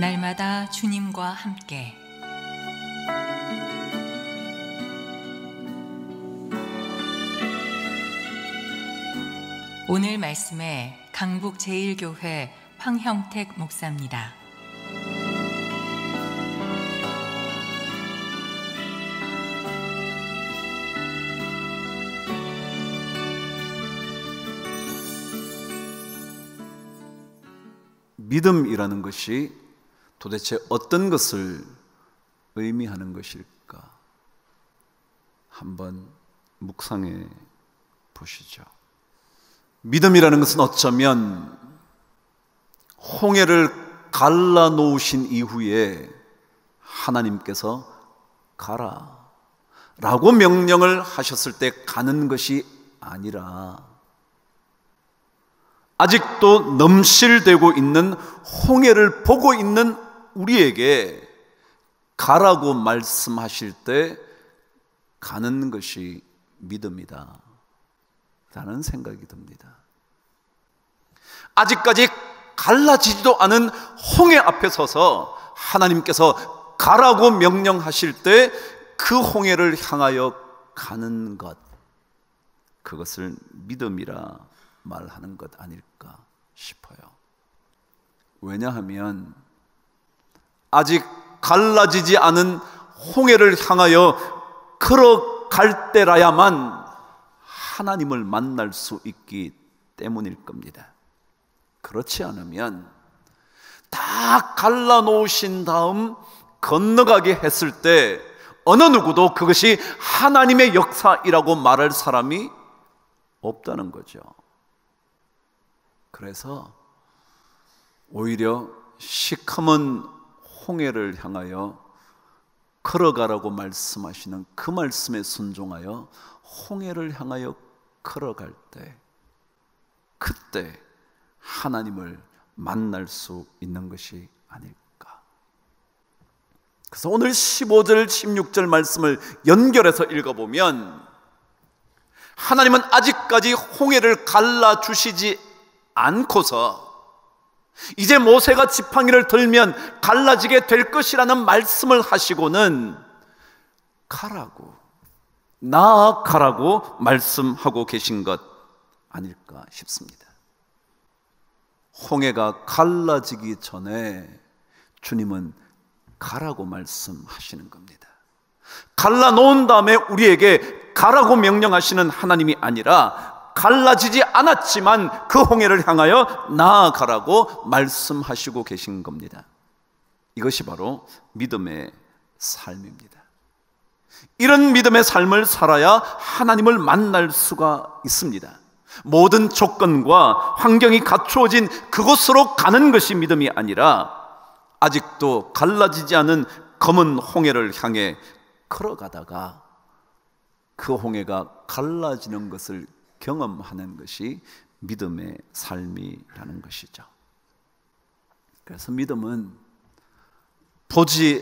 날마다 주님과 함께 오늘 말씀에 강북 제1교회 황형택 목사입니다. 믿음이라는 것이 도대체 어떤 것을 의미하는 것일까? 한번 묵상해 보시죠. 믿음이라는 것은 어쩌면 홍해를 갈라 놓으신 이후에 하나님께서 가라 라고 명령을 하셨을 때 가는 것이 아니라 아직도 넘실대고 있는 홍해를 보고 있는 우리에게 가라고 말씀하실 때 가는 것이 믿음이다 라는 생각이 듭니다. 아직까지 갈라지지도 않은 홍해 앞에 서서 하나님께서 가라고 명령하실 때 그 홍해를 향하여 가는 것, 그것을 믿음이라 말하는 것 아닐까 싶어요. 왜냐하면 아직 갈라지지 않은 홍해를 향하여 걸어갈 때라야만 하나님을 만날 수 있기 때문일 겁니다. 그렇지 않으면 다 갈라놓으신 다음 건너가게 했을 때 어느 누구도 그것이 하나님의 역사이라고 말할 사람이 없다는 거죠. 그래서 오히려 시커먼 홍해를 향하여 걸어가라고 말씀하시는 그 말씀에 순종하여 홍해를 향하여 걸어갈 때 그때 하나님을 만날 수 있는 것이 아닐까. 그래서 오늘 15절 16절 말씀을 연결해서 읽어보면 하나님은 아직까지 홍해를 갈라주시지 않고서 이제 모세가 지팡이를 들면 갈라지게 될 것이라는 말씀을 하시고는 가라고, 나아가라고 말씀하고 계신 것 아닐까 싶습니다. 홍해가 갈라지기 전에 주님은 가라고 말씀하시는 겁니다. 갈라놓은 다음에 우리에게 가라고 명령하시는 하나님이 아니라 갈라지지 않았지만 그 홍해를 향하여 나아가라고 말씀하시고 계신 겁니다. 이것이 바로 믿음의 삶입니다. 이런 믿음의 삶을 살아야 하나님을 만날 수가 있습니다. 모든 조건과 환경이 갖추어진 그곳으로 가는 것이 믿음이 아니라 아직도 갈라지지 않은 검은 홍해를 향해 걸어가다가 그 홍해가 갈라지는 것을 경험하는 것이 믿음의 삶이라는 것이죠. 그래서 믿음은 보지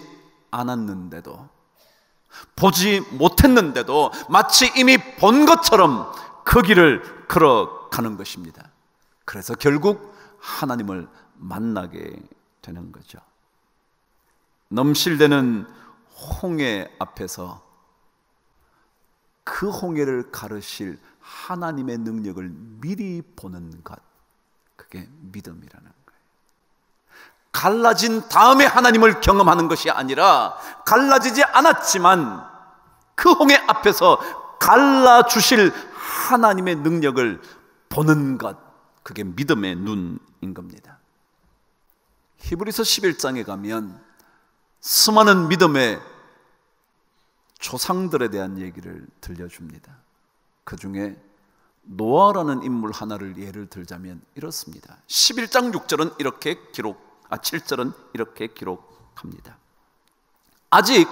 않았는데도, 보지 못했는데도 마치 이미 본 것처럼 그 길을 걸어가는 것입니다. 그래서 결국 하나님을 만나게 되는 거죠. 넘실대는 홍해 앞에서 그 홍해를 가르실 하나님의 능력을 미리 보는 것, 그게 믿음이라는 거예요. 갈라진 다음에 하나님을 경험하는 것이 아니라 갈라지지 않았지만 그 홍해 앞에서 갈라주실 하나님의 능력을 보는 것, 그게 믿음의 눈인 겁니다. 히브리서 11장에 가면 수많은 믿음의 조상들에 대한 얘기를 들려줍니다. 그 중에 노아라는 인물 하나를 예를 들자면 이렇습니다. 11장 6절은 이렇게 7절은 이렇게 기록합니다. 아직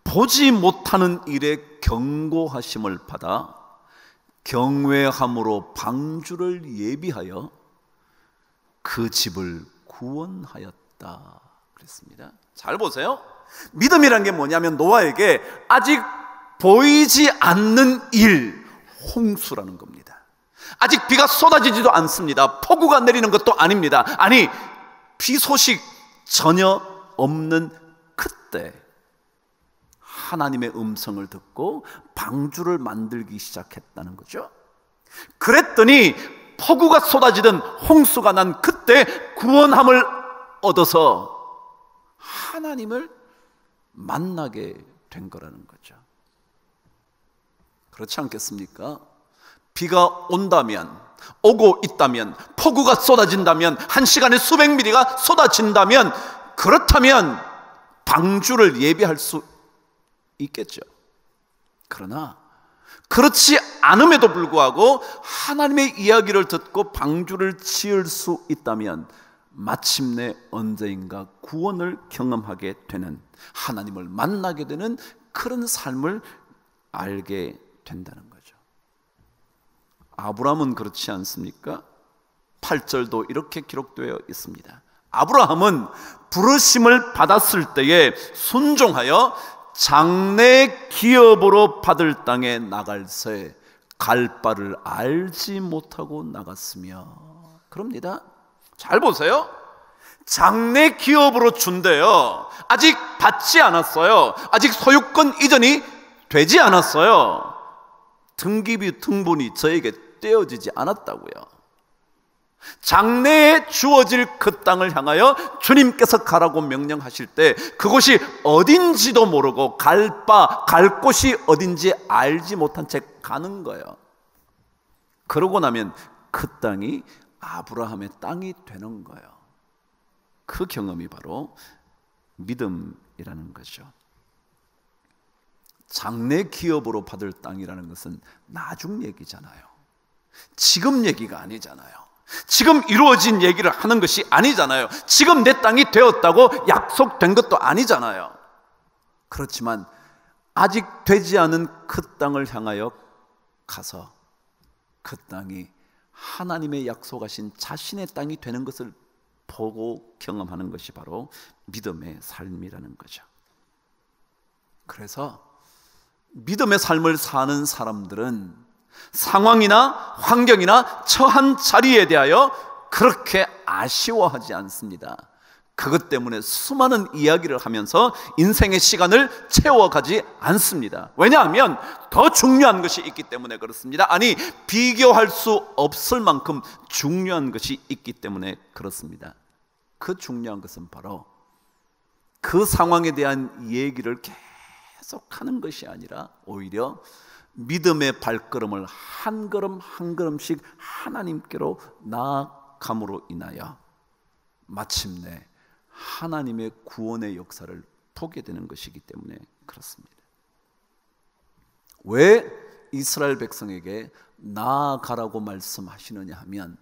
보지 못하는 일에 경고하심을 받아 경외함으로 방주를 예비하여 그 집을 구원하였다 그랬습니다. 잘 보세요. 믿음이란 게 뭐냐면 노아에게 아직 보이지 않는 일, 홍수라는 겁니다. 아직 비가 쏟아지지도 않습니다. 폭우가 내리는 것도 아닙니다. 아니, 비 소식 전혀 없는 그때 하나님의 음성을 듣고 방주를 만들기 시작했다는 거죠. 그랬더니 폭우가 쏟아지던 홍수가 난 그때 구원함을 얻어서 하나님을 만나게 된 거라는 거죠. 그렇지 않겠습니까? 비가 온다면, 오고 있다면, 폭우가 쏟아진다면, 한 시간에 수백 미리가 쏟아진다면, 그렇다면 방주를 예비할 수 있겠죠. 그러나 그렇지 않음에도 불구하고 하나님의 이야기를 듣고 방주를 지을 수 있다면 마침내 언제인가 구원을 경험하게 되는, 하나님을 만나게 되는 그런 삶을 알게 된다는 거죠. 아브라함은 그렇지 않습니까? 8절도 이렇게 기록되어 있습니다. 아브라함은 부르심을 받았을 때에 순종하여 장래 기업으로 받을 땅에 나갈새 갈 바를 알지 못하고 나갔으며. 그럽니다. 잘 보세요. 장래 기업으로 준대요. 아직 받지 않았어요. 아직 소유권 이전이 되지 않았어요. 등기비 등본이 저에게 떼어지지 않았다고요. 장래에 주어질 그 땅을 향하여 주님께서 가라고 명령하실 때 그곳이 어딘지도 모르고 갈 곳이 어딘지 알지 못한 채 가는 거예요. 그러고 나면 그 땅이 아브라함의 땅이 되는 거예요. 그 경험이 바로 믿음이라는 거죠. 장래 기업으로 받을 땅이라는 것은 나중 얘기잖아요. 지금 얘기가 아니잖아요. 지금 이루어진 얘기를 하는 것이 아니잖아요. 지금 내 땅이 되었다고 약속된 것도 아니잖아요. 그렇지만 아직 되지 않은 그 땅을 향하여 가서 그 땅이 하나님의 약속하신 자신의 땅이 되는 것을 보고 경험하는 것이 바로 믿음의 삶이라는 거죠. 그래서 믿음의 삶을 사는 사람들은 상황이나 환경이나 처한 자리에 대하여 그렇게 아쉬워하지 않습니다. 그것 때문에 수많은 이야기를 하면서 인생의 시간을 채워가지 않습니다. 왜냐하면 더 중요한 것이 있기 때문에 그렇습니다. 아니, 비교할 수 없을 만큼 중요한 것이 있기 때문에 그렇습니다. 그 중요한 것은 바로 그 상황에 대한 얘기를 계속 하는 것이 아니라 오히려 믿음의 발걸음을 한 걸음 한 걸음씩 하나님께로 나아감으로 인하여 마침내 하나님의 구원의 역사를 보게 되는 것이기 때문에 그렇습니다. 왜 이스라엘 백성에게 나아가라고 말씀하시느냐 하면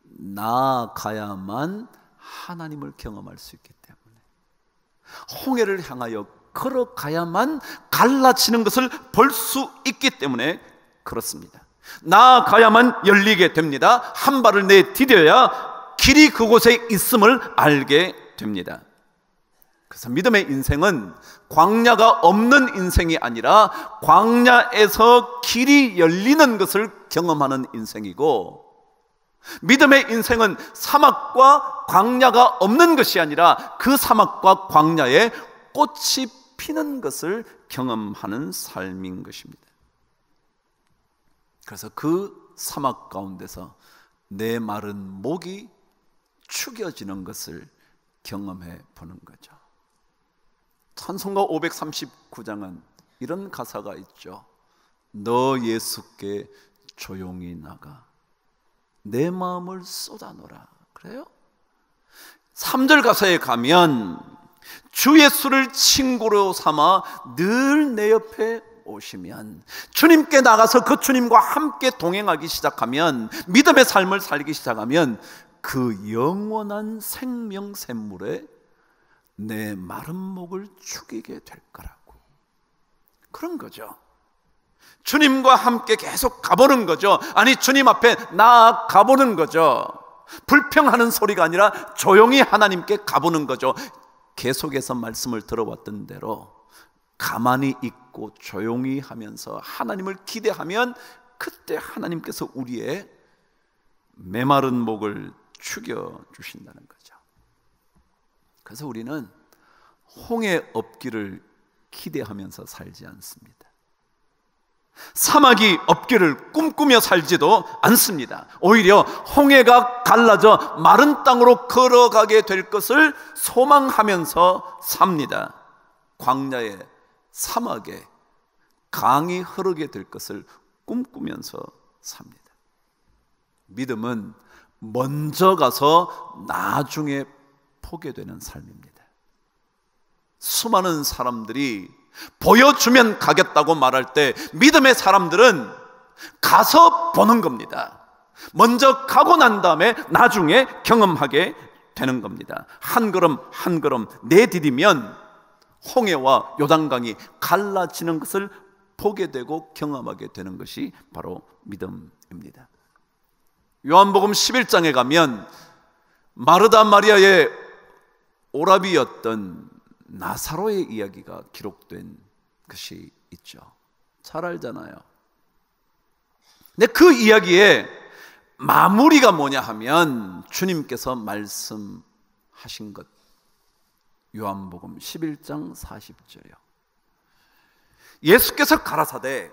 나아가야만 하나님을 경험할 수 있기 때문에, 홍해를 향하여 걸어가야만 갈라지는 것을 볼 수 있기 때문에 그렇습니다. 나아가야만 열리게 됩니다. 한 발을 내디뎌야 길이 그곳에 있음을 알게 됩니다. 그래서 믿음의 인생은 광야가 없는 인생이 아니라 광야에서 길이 열리는 것을 경험하는 인생이고, 믿음의 인생은 사막과 광야가 없는 것이 아니라 그 사막과 광야에 꽃이 피는 것을 경험하는 삶인 것입니다. 그래서 그 사막 가운데서 내 마른 목이 축여지는 것을 경험해 보는 거죠. 찬송가 539장은 이런 가사가 있죠. 너 예수께 조용히 나가 내 마음을 쏟아놓으라. 그래요? 3절 가사에 가면 주 예수를 친구로 삼아 늘 내 옆에 오시면, 주님께 나가서 그 주님과 함께 동행하기 시작하면, 믿음의 삶을 살기 시작하면 그 영원한 생명 샘물에 내 마른 목을 축이게 될 거라고. 그런 거죠. 주님과 함께 계속 가보는 거죠. 아니, 주님 앞에 나아가보는 거죠. 불평하는 소리가 아니라 조용히 하나님께 가보는 거죠. 계속해서 말씀을 들어왔던 대로 가만히 있고 조용히 하면서 하나님을 기대하면 그때 하나님께서 우리의 메마른 목을 축여 주신다는 거죠. 그래서 우리는 홍해 없기를 기대하면서 살지 않습니다. 사막이 없기를 꿈꾸며 살지도 않습니다. 오히려 홍해가 갈라져 마른 땅으로 걸어가게 될 것을 소망하면서 삽니다. 광야에, 사막에 강이 흐르게 될 것을 꿈꾸면서 삽니다. 믿음은 먼저 가서 나중에 포기되는 삶입니다. 수많은 사람들이 보여주면 가겠다고 말할 때 믿음의 사람들은 가서 보는 겁니다. 먼저 가고 난 다음에 나중에 경험하게 되는 겁니다. 한 걸음 한 걸음 내디디면 홍해와 요단강이 갈라지는 것을 보게 되고 경험하게 되는 것이 바로 믿음입니다. 요한복음 11장에 가면 마르다 마리아의 오라비였던 나사로의 이야기가 기록된 것이 있죠. 잘 알잖아요. 근데 그 이야기의 마무리가 뭐냐 하면 주님께서 말씀하신 것, 요한복음 11장 40절이요. 예수께서 가라사대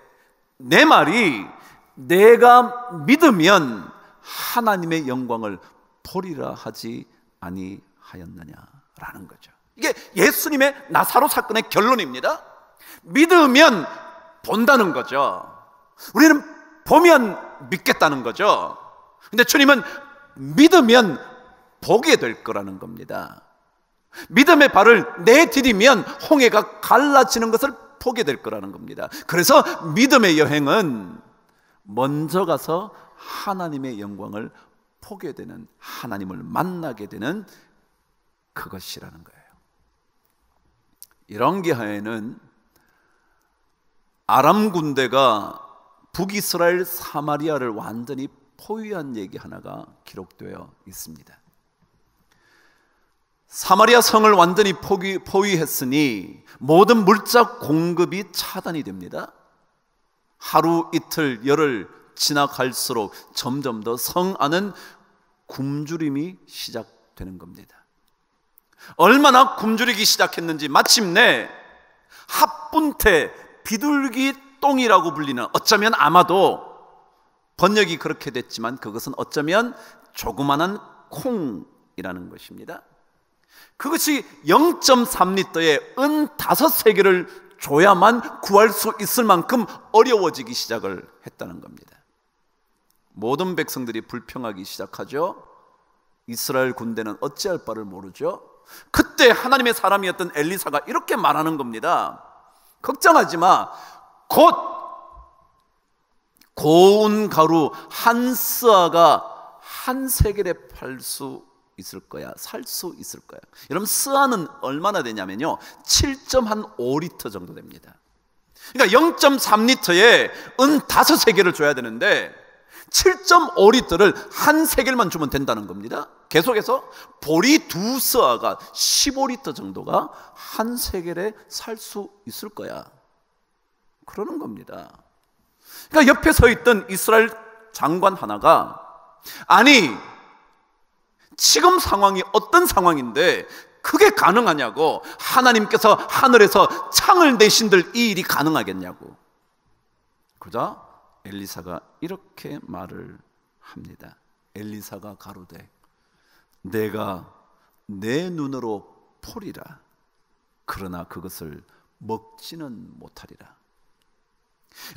내 말이 내가 믿으면 하나님의 영광을 보리라 하지 아니하였느냐라는 거죠. 이게 예수님의 나사로 사건의 결론입니다. 믿으면 본다는 거죠. 우리는 보면 믿겠다는 거죠. 근데 주님은 믿으면 보게 될 거라는 겁니다. 믿음의 발을 내디디면 홍해가 갈라지는 것을 보게 될 거라는 겁니다. 그래서 믿음의 여행은 먼저 가서 하나님의 영광을 보게 되는, 하나님을 만나게 되는 그것이라는 거예요. 열왕기하에는 아람 군대가 북이스라엘 사마리아를 완전히 포위한 얘기 하나가 기록되어 있습니다. 사마리아 성을 완전히 포위했으니 모든 물자 공급이 차단이 됩니다. 하루 이틀 열흘 지나갈수록 점점 더 성 안은 굶주림이 시작되는 겁니다. 얼마나 굶주리기 시작했는지 마침내 합분태, 비둘기 똥이라고 불리는, 어쩌면 아마도 번역이 그렇게 됐지만 그것은 어쩌면 조그마한 콩이라는 것입니다. 그것이 0.3리터에 은 5세개를 줘야만 구할 수 있을 만큼 어려워지기 시작을 했다는 겁니다. 모든 백성들이 불평하기 시작하죠. 이스라엘 군대는 어찌할 바를 모르죠. 그때 하나님의 사람이었던 엘리사가 이렇게 말하는 겁니다. 걱정하지 마. 곧 고운 가루 한 스아가 한 세겔에 팔 수 있을 거야. 살 수 있을 거야. 여러분, 스아는 얼마나 되냐면요, 7.5리터 정도 됩니다. 그러니까 0.3리터에 은 5세겔을 줘야 되는데 7.5리터를 한 세겔만 주면 된다는 겁니다. 계속해서 보리 2스아가 15리터 정도가 한 세겔에 살 수 있을 거야, 그러는 겁니다. 그러니까 옆에 서 있던 이스라엘 장관 하나가, 아니 지금 상황이 어떤 상황인데 그게 가능하냐고, 하나님께서 하늘에서 창을 내신들 이 일이 가능하겠냐고. 그러자 엘리사가 이렇게 말을 합니다. 엘리사가 가로되 내가 내 눈으로 보리라, 그러나 그것을 먹지는 못하리라.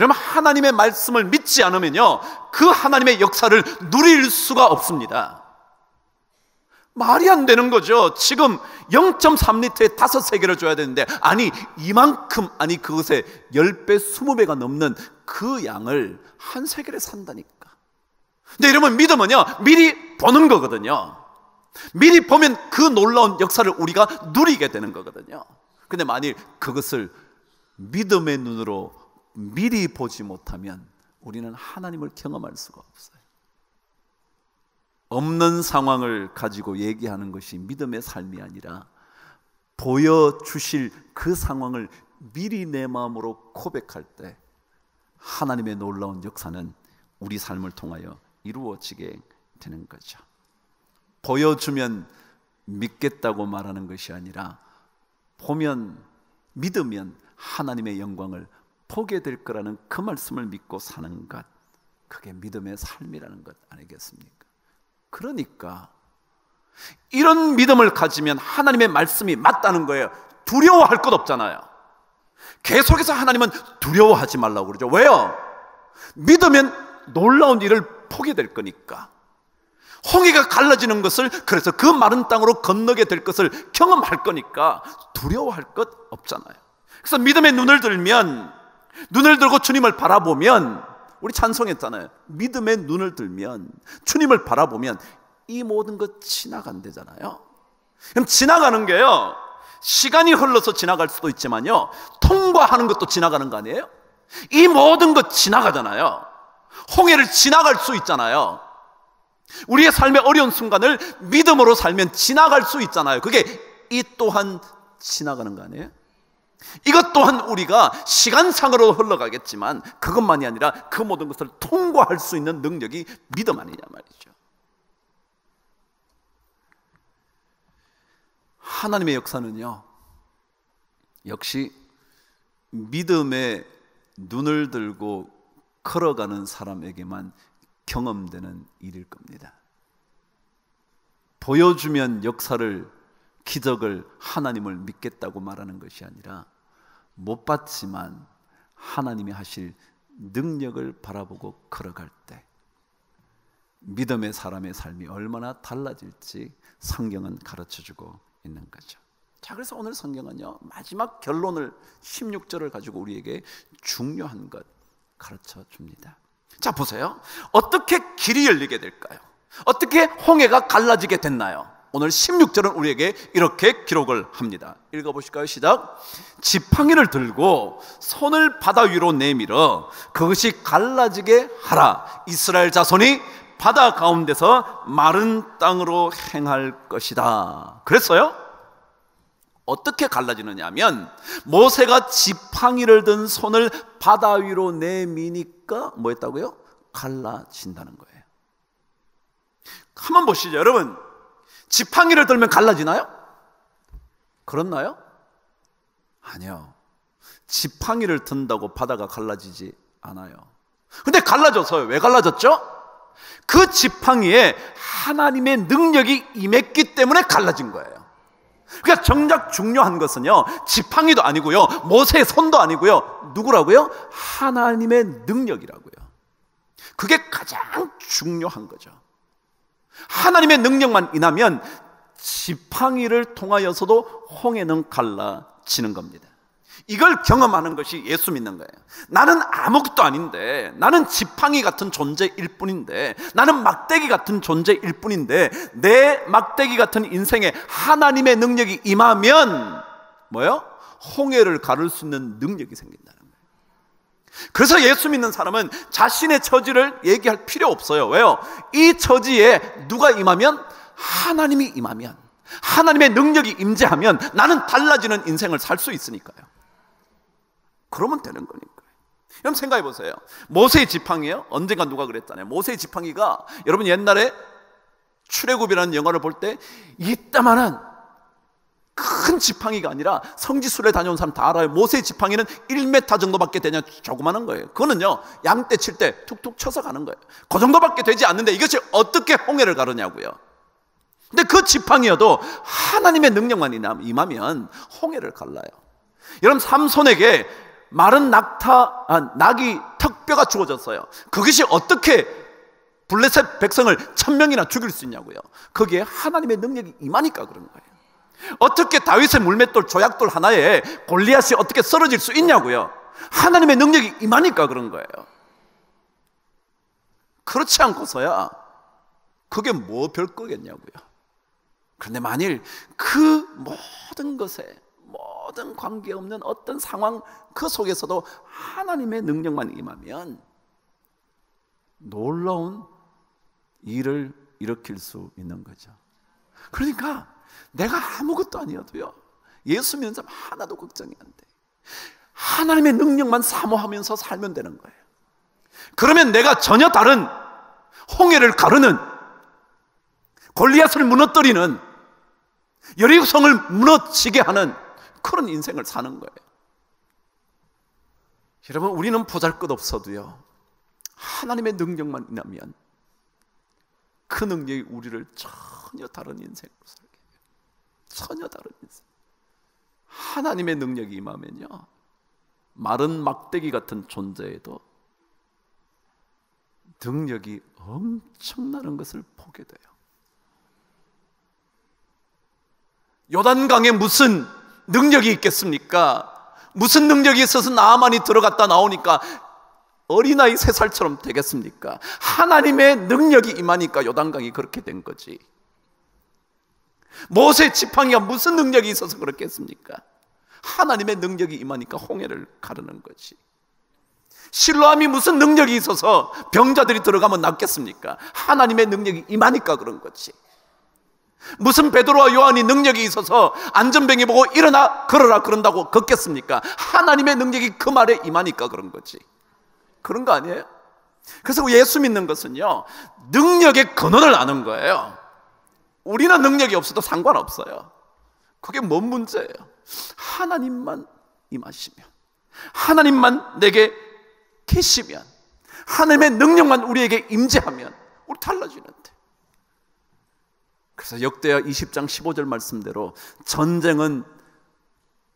여러분, 하나님의 말씀을 믿지 않으면요, 그 하나님의 역사를 누릴 수가 없습니다. 말이 안 되는 거죠. 지금 0.3리터에 5세겔을 줘야 되는데, 아니 이만큼, 아니 그것의 10배 20배가 넘는 그 양을 한 세겔에 산다니까. 근데 여러분, 믿음은요 미리 보는 거거든요. 미리 보면 그 놀라운 역사를 우리가 누리게 되는 거거든요. 근데 만일 그것을 믿음의 눈으로 미리 보지 못하면 우리는 하나님을 경험할 수가 없어요. 없는 상황을 가지고 얘기하는 것이 믿음의 삶이 아니라, 보여주실 그 상황을 미리 내 마음으로 고백할 때 하나님의 놀라운 역사는 우리 삶을 통하여 이루어지게 되는 거죠. 보여주면 믿겠다고 말하는 것이 아니라 믿으면 하나님의 영광을 보게 될 거라는 그 말씀을 믿고 사는 것, 그게 믿음의 삶이라는 것 아니겠습니까? 그러니까 이런 믿음을 가지면 하나님의 말씀이 맞다는 거예요. 두려워할 것 없잖아요. 계속해서 하나님은 두려워하지 말라고 그러죠. 왜요? 믿으면 놀라운 일을 보게 될 거니까. 홍해가 갈라지는 것을, 그래서 그 마른 땅으로 건너게 될 것을 경험할 거니까 두려워할 것 없잖아요. 그래서 믿음의 눈을 들고 주님을 바라보면, 우리 찬송했잖아요. 믿음의 눈을 들면, 주님을 바라보면 이 모든 것 지나간대잖아요. 그럼 지나가는 게요, 시간이 흘러서 지나갈 수도 있지만요, 통과하는 것도 지나가는 거 아니에요? 이 모든 것 지나가잖아요. 홍해를 지나갈 수 있잖아요. 우리의 삶의 어려운 순간을 믿음으로 살면 지나갈 수 있잖아요. 그게 이 또한 지나가는 거 아니에요? 이것 또한 우리가 시간상으로 흘러가겠지만 그것만이 아니라 그 모든 것을 통과할 수 있는 능력이 믿음 아니냐 말이죠. 하나님의 역사는요, 역시 믿음의 눈을 들고 걸어가는 사람에게만 경험되는 일일 겁니다. 보여주면 역사를, 기적을, 하나님을 믿겠다고 말하는 것이 아니라 못 봤지만 하나님이 하실 능력을 바라보고 걸어갈 때 믿음의 사람의 삶이 얼마나 달라질지 성경은 가르쳐주고 있는 거죠. 자, 그래서 오늘 성경은요, 마지막 결론을 16절을 가지고 우리에게 중요한 것 가르쳐 줍니다. 자, 보세요. 어떻게 길이 열리게 될까요? 어떻게 홍해가 갈라지게 됐나요? 오늘 16절은 우리에게 이렇게 기록을 합니다. 읽어보실까요? 시작. 지팡이를 들고 손을 바다 위로 내밀어 그것이 갈라지게 하라. 이스라엘 자손이 바다 가운데서 마른 땅으로 행할 것이다. 그랬어요? 어떻게 갈라지느냐 하면, 모세가 지팡이를 든 손을 바다 위로 내미니까 뭐 했다고요? 갈라진다는 거예요. 한번 보시죠. 여러분, 지팡이를 들면 갈라지나요? 그렇나요? 아니요. 지팡이를 든다고 바다가 갈라지지 않아요. 근데 갈라졌어요. 왜 갈라졌죠? 그 지팡이에 하나님의 능력이 임했기 때문에 갈라진 거예요. 그러니까 정작 중요한 것은요, 지팡이도 아니고요, 모세의 손도 아니고요, 누구라고요? 하나님의 능력이라고요. 그게 가장 중요한 거죠. 하나님의 능력만 임하면 지팡이를 통하여서도 홍해는 갈라지는 겁니다. 이걸 경험하는 것이 예수 믿는 거예요. 나는 아무것도 아닌데, 나는 지팡이 같은 존재일 뿐인데, 나는 막대기 같은 존재일 뿐인데, 내 막대기 같은 인생에 하나님의 능력이 임하면 뭐예요? 홍해를 가를 수 있는 능력이 생긴다는 거예요. 그래서 예수 믿는 사람은 자신의 처지를 얘기할 필요 없어요. 왜요? 이 처지에 누가 임하면? 하나님이 임하면, 하나님의 능력이 임재하면 나는 달라지는 인생을 살 수 있으니까요. 그러면 되는 거니까요. 여러분 생각해 보세요. 모세의 지팡이요? 언젠가 누가 그랬잖아요. 모세의 지팡이가, 여러분 옛날에 출애굽이라는 영화를 볼 때 이따만한 큰 지팡이가 아니라, 성지순례 다녀온 사람 다 알아요. 모세의 지팡이는 1m 정도밖에 되냐, 조그마한 거예요. 그거는요, 양떼 칠 때 툭툭 쳐서 가는 거예요. 그 정도밖에 되지 않는데 이것이 어떻게 홍해를 가르냐고요. 근데 그 지팡이여도 하나님의 능력만 임하면 홍해를 갈라요. 여러분, 삼손에게 마른 낙이 턱뼈가 주어졌어요. 그것이 어떻게 블레셋 백성을 1000명이나 죽일 수 있냐고요. 거기에 하나님의 능력이 임하니까 그런 거예요. 어떻게 다윗의 물맷돌 조약돌 하나에 골리앗이 어떻게 쓰러질 수 있냐고요. 하나님의 능력이 임하니까 그런 거예요. 그렇지 않고서야 그게 뭐 별거겠냐고요. 그런데 만일 그 모든 것에, 모든 관계없는 어떤 상황 그 속에서도 하나님의 능력만 임하면 놀라운 일을 일으킬 수 있는 거죠. 그러니까 내가 아무것도 아니어도요, 예수 믿는 사람 하나도 걱정이 안 돼. 하나님의 능력만 사모하면서 살면 되는 거예요. 그러면 내가 전혀 다른 홍해를 가르는, 골리앗을 무너뜨리는 여리고성을 무너지게 하는 그런 인생을 사는 거예요. 여러분, 우리는 보잘것없어도요, 하나님의 능력만 있다면 그 능력이 우리를 전혀 다른 인생으로 살게 해요. 전혀 다른 인생. 하나님의 능력이 임하면요, 마른 막대기 같은 존재에도 능력이 엄청나는 것을 보게 돼요. 요단강에 무슨 능력이 있겠습니까? 무슨 능력이 있어서 나아만이 들어갔다 나오니까 어린아이 3살처럼 되겠습니까? 하나님의 능력이 임하니까 요단강이 그렇게 된 거지. 모세 지팡이가 무슨 능력이 있어서 그렇게 했습니까? 하나님의 능력이 임하니까 홍해를 가르는 거지. 실로암이 무슨 능력이 있어서 병자들이 들어가면 낫겠습니까? 하나님의 능력이 임하니까 그런 거지. 무슨 베드로와 요한이 능력이 있어서 안전뱅이 보고 일어나 걸어라 그런다고 걷겠습니까? 하나님의 능력이 그 말에 임하니까 그런 거지. 그런 거 아니에요? 그래서 예수 믿는 것은요, 능력의 근원을 아는 거예요. 우리는 능력이 없어도 상관없어요. 그게 뭔 문제예요? 하나님만 임하시면, 하나님만 내게 계시면, 하나님의 능력만 우리에게 임재하면 우리 달라지는데. 그래서 역대하 20장 15절 말씀대로 전쟁은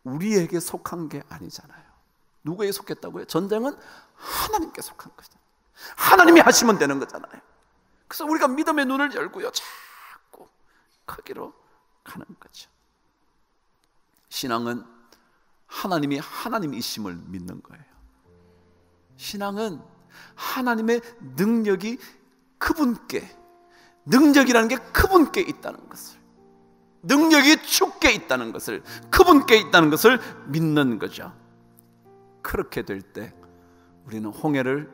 우리에게 속한 게 아니잖아요. 누구에게 속했다고요? 전쟁은 하나님께 속한 거잖아요. 하나님이 하시면 되는 거잖아요. 그래서 우리가 믿음의 눈을 열고요, 자꾸 거기로 가는 거죠. 신앙은 하나님이 하나님이심을 믿는 거예요. 신앙은 하나님의 능력이 그분께, 능력이라는 게 그분께 있다는 것을, 능력이 주께 있다는 것을, 그분께 있다는 것을 믿는 거죠. 그렇게 될 때 우리는 홍해를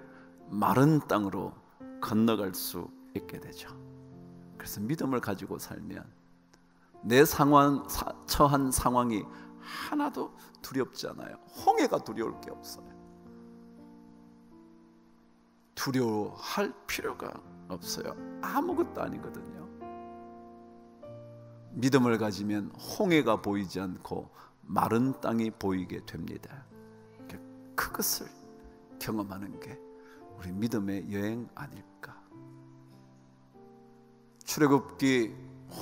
마른 땅으로 건너갈 수 있게 되죠. 그래서 믿음을 가지고 살면 내 처한 상황이 하나도 두렵지 않아요. 홍해가 두려울 게 없어요. 두려워할 필요가 없어요. 아무것도 아니거든요. 믿음을 가지면 홍해가 보이지 않고 마른 땅이 보이게 됩니다. 그것을 경험하는 게 우리 믿음의 여행 아닐까. 출애굽기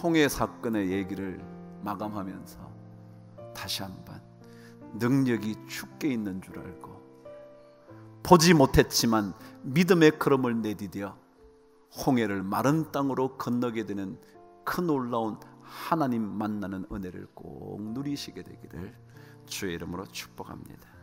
홍해 사건의 얘기를 마감하면서 다시 한번 능력이 주께 있는 줄 알고, 보지 못했지만 믿음의 걸음을 내디뎌 홍해를 마른 땅으로 건너게 되는 그 놀라운 하나님 만나는 은혜를 꼭 누리시게 되기를 주의 이름으로 축복합니다.